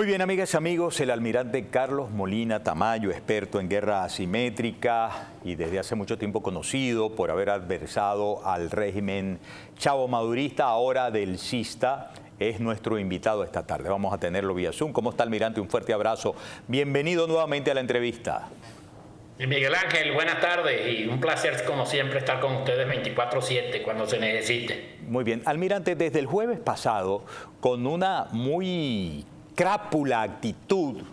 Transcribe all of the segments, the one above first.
Muy bien, amigas y amigos, el almirante Carlos Molina Tamayo, experto en guerra asimétrica y desde hace mucho tiempo conocido por haber adversado al régimen chavo-madurista, ahora del CISTA, es nuestro invitado esta tarde. Vamos a tenerlo vía Zoom. ¿Cómo está, almirante? Un fuerte abrazo. Bienvenido nuevamente a la entrevista. Miguel Ángel, buenas tardes y un placer como siempre estar con ustedes 24/7 cuando se necesite. Muy bien. Almirante, desde el jueves pasado, con una muy crápula actitud,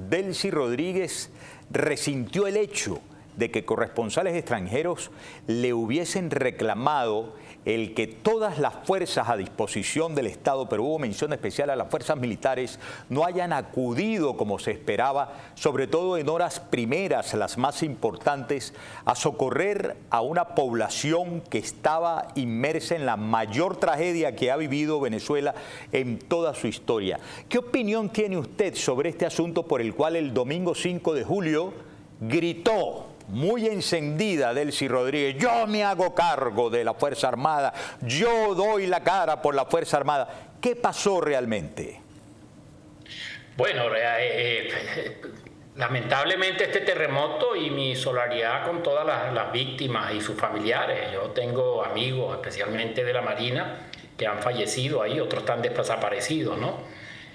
Delcy Rodríguez resintió el hecho de que corresponsales extranjeros le hubiesen reclamado el que todas las fuerzas a disposición del Estado, pero hubo mención especial a las fuerzas militares, no hayan acudido como se esperaba, sobre todo en horas primeras, las más importantes, a socorrer a una población que estaba inmersa en la mayor tragedia que ha vivido Venezuela en toda su historia. ¿Qué opinión tiene usted sobre este asunto por el cual el domingo 5 de julio gritó muy encendida Delcy Rodríguez: yo me hago cargo de la Fuerza Armada, yo doy la cara por la Fuerza Armada? ¿Qué pasó realmente? Bueno, lamentablemente este terremoto, y mi solidaridad con todas las víctimas y sus familiares. Yo tengo amigos, especialmente de la Marina, que han fallecido ahí, otros están desaparecidos, ¿no?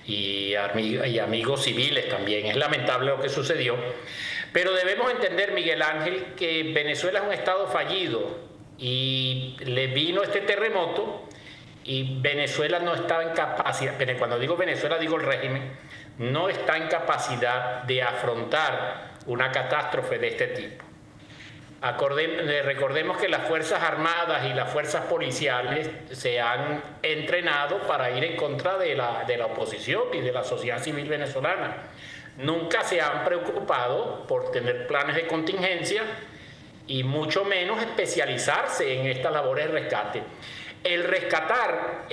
Y amigos civiles también. Es lamentable lo que sucedió. Pero debemos entender, Miguel Ángel, que Venezuela es un estado fallido y le vino este terremoto y Venezuela no estaba en capacidad, cuando digo Venezuela digo el régimen, no está en capacidad de afrontar una catástrofe de este tipo. Recordemos que las Fuerzas Armadas y las Fuerzas Policiales se han entrenado para ir en contra de la oposición y de la sociedad civil venezolana. Nunca se han preocupado por tener planes de contingencia y mucho menos especializarse en estas labores de rescate. El rescatar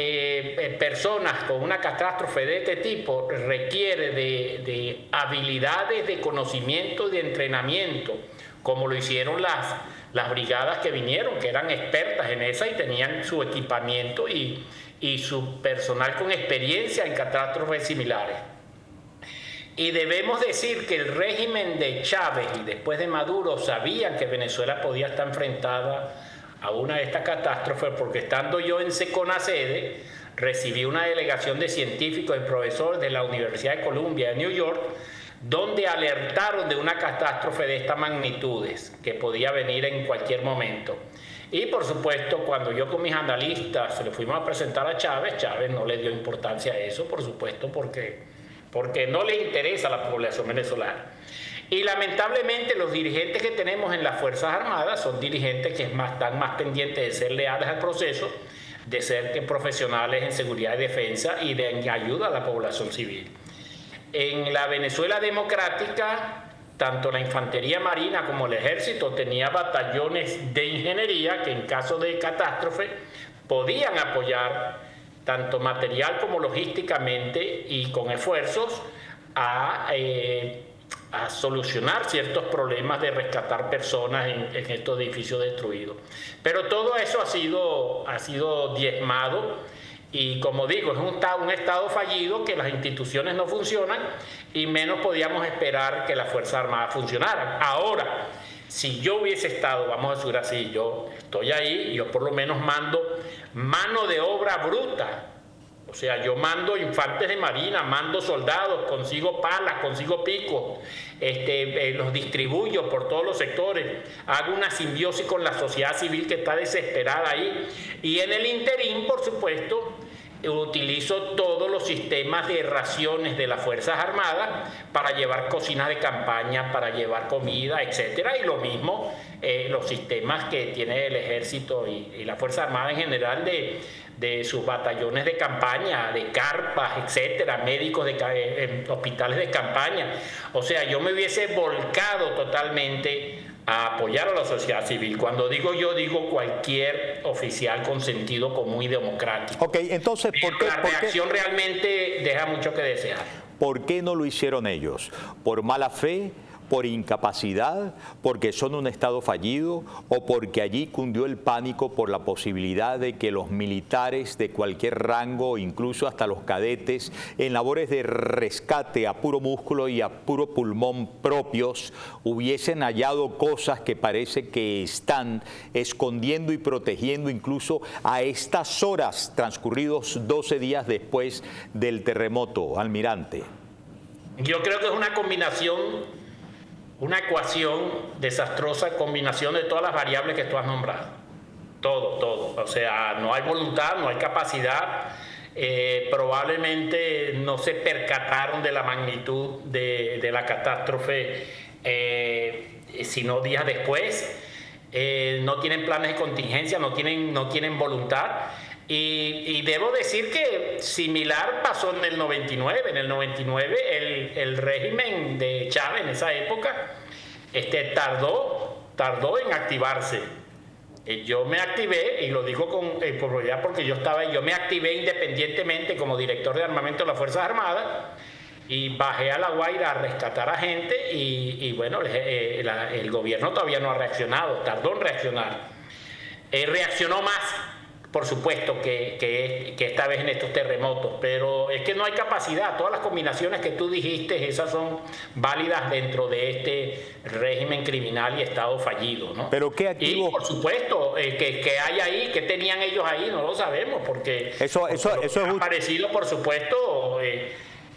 personas con una catástrofe de este tipo requiere de habilidades, de conocimiento y de entrenamiento, como lo hicieron las brigadas que vinieron, que eran expertas en esa y tenían su equipamiento y su personal con experiencia en catástrofes similares. Y debemos decir que el régimen de Chávez y después de Maduro sabían que Venezuela podía estar enfrentada a una de estas catástrofes, porque estando yo en SECONACEDE, recibí una delegación de científicos y profesores de la Universidad de Columbia de New York, donde alertaron de una catástrofe de estas magnitudes que podía venir en cualquier momento. Y por supuesto, cuando yo con mis analistas se le fuimos a presentar a Chávez, Chávez no le dio importancia a eso, por supuesto, porque no le interesa a la población venezolana. Y lamentablemente los dirigentes que tenemos en las Fuerzas Armadas son dirigentes que están más pendientes de ser leales al proceso, de ser profesionales en seguridad y defensa y de ayuda a la población civil. En la Venezuela democrática, tanto la Infantería Marina como el Ejército tenía batallones de ingeniería que en caso de catástrofe podían apoyar tanto material como logísticamente y con esfuerzos a solucionar ciertos problemas de rescatar personas en estos edificios destruidos. Pero todo eso ha sido diezmado y, como digo, es un estado fallido, que las instituciones no funcionan y menos podíamos esperar que las Fuerzas Armadas funcionaran. Ahora, si yo hubiese estado, vamos a decir así, yo estoy ahí, yo por lo menos mando mano de obra bruta. O sea, yo mando infantes de marina, mando soldados, consigo palas, consigo picos, los distribuyo por todos los sectores, hago una simbiosis con la sociedad civil que está desesperada ahí. Y en el interín, por supuesto, utilizo todos los sistemas de raciones de las Fuerzas Armadas para llevar cocinas de campaña, para llevar comida, etcétera, y lo mismo los sistemas que tiene el Ejército y la Fuerza Armada en general de sus batallones de campaña, de carpas, etcétera, médicos de hospitales de campaña. O sea, yo me hubiese volcado totalmente a apoyar a la sociedad civil. Cuando digo yo, digo cualquier oficial con sentido común y democrático. Ok, entonces, la reacción realmente deja mucho que desear. ¿Por qué no lo hicieron ellos? ¿Por mala fe? por incapacidad, porque son un Estado fallido o porque allí cundió el pánico por la posibilidad de que los militares de cualquier rango, incluso hasta los cadetes, en labores de rescate a puro músculo y a puro pulmón propios, hubiesen hallado cosas que parece que están escondiendo y protegiendo incluso a estas horas, transcurridos 12 días después del terremoto, almirante? Yo creo que es una combinación, una ecuación desastrosa, combinación de todas las variables que tú has nombrado. Todo. O sea, no hay voluntad, no hay capacidad. Probablemente no se percataron de la magnitud de la catástrofe, sino días después. No tienen planes de contingencia, no tienen voluntad. Y debo decir que similar pasó en el 99. En el 99 el régimen de Chávez en esa época tardó en activarse. Yo me activé, y lo digo con probabilidad porque yo me activé independientemente como director de armamento de las Fuerzas Armadas y bajé a La Guaira a rescatar a gente y bueno, el gobierno todavía no ha reaccionado, tardó en reaccionar. Reaccionó más, por supuesto, que esta vez en estos terremotos, pero es que no hay capacidad. Todas las combinaciones que tú dijiste, esas son válidas dentro de este régimen criminal y Estado fallido, ¿no? Pero ¿qué activos? Y por supuesto, que hay ahí, que tenían ellos ahí, no lo sabemos, porque eso es parecido, por supuesto,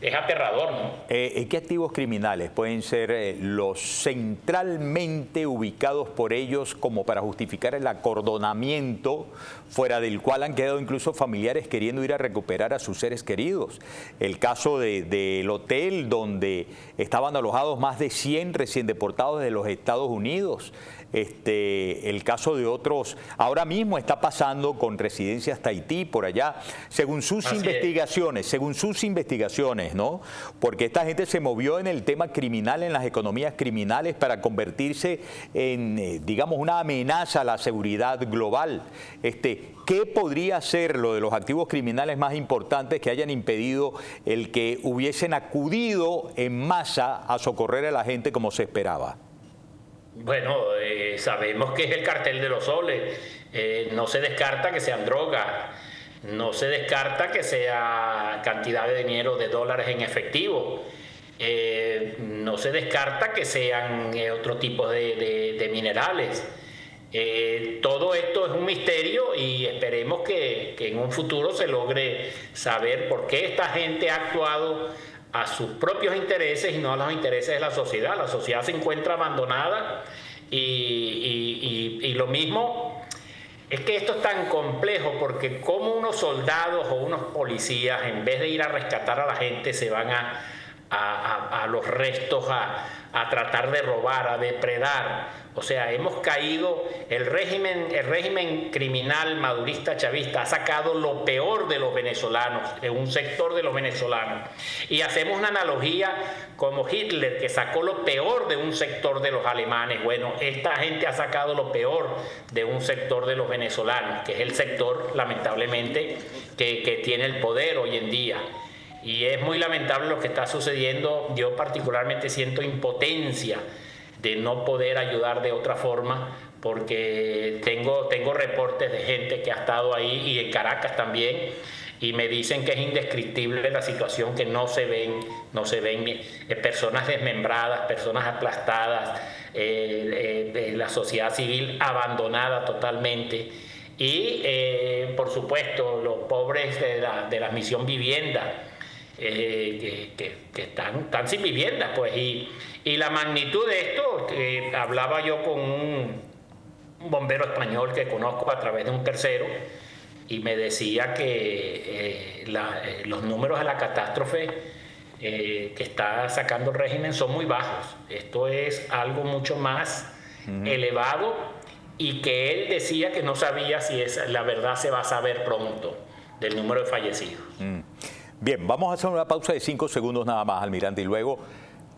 es aterrador, ¿no? ¿Qué activos criminales pueden ser los centralmente ubicados por ellos como para justificar el acordonamiento fuera del cual han quedado incluso familiares queriendo ir a recuperar a sus seres queridos? El caso del hotel donde estaban alojados más de 100 recién deportados de los Estados Unidos. El caso de otros, ahora mismo está pasando con Residencias Tahití por allá, según sus investigaciones, ¿no? Porque esta gente se movió en el tema criminal, en las economías criminales para convertirse en, digamos, una amenaza a la seguridad global. ¿Qué podría ser lo de los activos criminales más importantes que hayan impedido el que hubiesen acudido en masa a socorrer a la gente como se esperaba? Bueno, sabemos que es el cartel de los soles. No se descarta que sean drogas, no se descarta que sea cantidad de dinero, de dólares en efectivo, no se descarta que sean otro tipo de minerales. Todo esto es un misterio y esperemos que en un futuro se logre saber por qué esta gente ha actuado a sus propios intereses y no a los intereses de la sociedad. La sociedad se encuentra abandonada y lo mismo es que esto es tan complejo porque como unos soldados o unos policías, en vez de ir a rescatar a la gente, se van a los restos a tratar de robar, a depredar. O sea, hemos caído, el régimen criminal madurista chavista ha sacado lo peor de los venezolanos, de un sector de los venezolanos. Y hacemos una analogía como Hitler, que sacó lo peor de un sector de los alemanes. Bueno, esta gente ha sacado lo peor de un sector de los venezolanos, que es el sector, lamentablemente, que tiene el poder hoy en día. Y es muy lamentable lo que está sucediendo. Yo particularmente siento impotencia de no poder ayudar de otra forma, porque tengo reportes de gente que ha estado ahí y en Caracas también, y me dicen que es indescriptible la situación, que no se ven personas desmembradas, personas aplastadas, la sociedad civil abandonada totalmente. Y por supuesto los pobres de la misión vivienda, que están sin vivienda, pues, y la magnitud de esto, hablaba yo con un bombero español que conozco a través de un tercero, y me decía que los números de la catástrofe que está sacando el régimen son muy bajos. Esto es algo mucho más elevado, y que él decía que no sabía si la verdad se va a saber pronto del número de fallecidos. Bien, vamos a hacer una pausa de 5 segundos nada más, almirante, y luego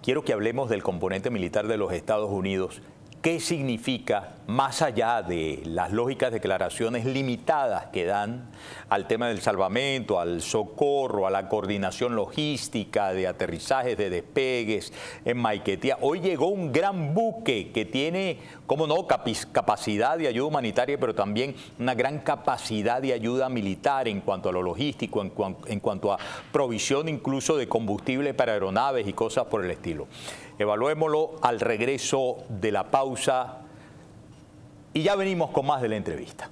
quiero que hablemos del componente militar de los Estados Unidos. qué significa, más allá de las lógicas declaraciones limitadas que dan al tema del salvamento, al socorro, a la coordinación logística de aterrizajes, de despegues en Maiquetía. Hoy llegó un gran buque que tiene, como no, capacidad de ayuda humanitaria, pero también una gran capacidad de ayuda militar en cuanto a lo logístico, en cuanto a provisión incluso de combustible para aeronaves y cosas por el estilo. Evaluémoslo al regreso de la pausa y ya venimos con más de la entrevista.